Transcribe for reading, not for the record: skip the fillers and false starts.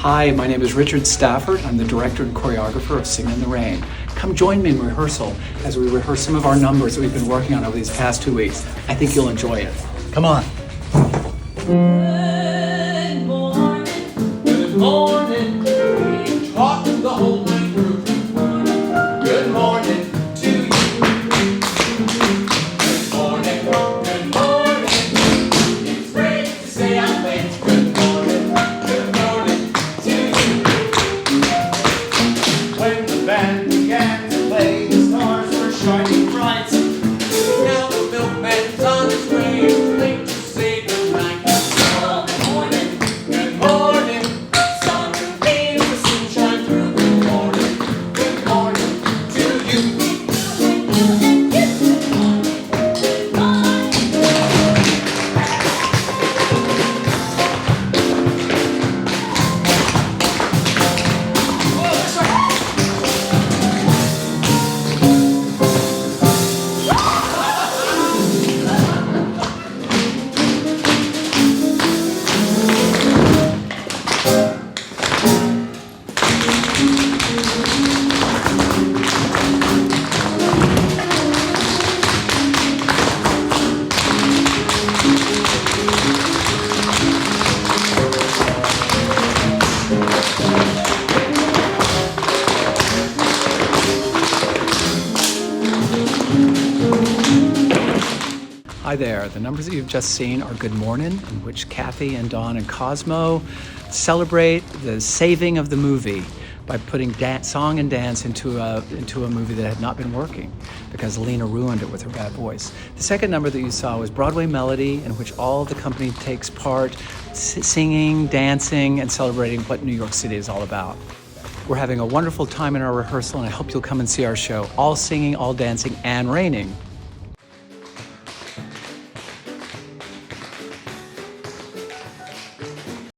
Hi, my name is Richard Stafford. I'm the director and choreographer of Singin In The Rain. Come join me in rehearsal as we rehearse some of our numbers that we've been working on over these past 2 weeks. I think you'll enjoy it. Come on. Good morning, good morning. We talk the whole night through. Good morning to you. Good morning, good morning. It's great to stay out late. Good morning to you. When the band began to play, the stars were shining bright. Now the milkman's on his way, late to say goodnight. Good morning, good morning. Sun beams the sunshine through. Good morning to you. Hi there. The numbers that you've just seen are Good Morning, in which Kathy and Dawn and Cosmo celebrate the saving of the movie by putting song and dance into a movie that had not been working because Lena ruined it with her bad voice. The second number that you saw was Broadway Melody, in which all of the company takes part singing, dancing, and celebrating what New York City is all about. We're having a wonderful time in our rehearsal, and I hope you'll come and see our show. All singing, all dancing, and raining.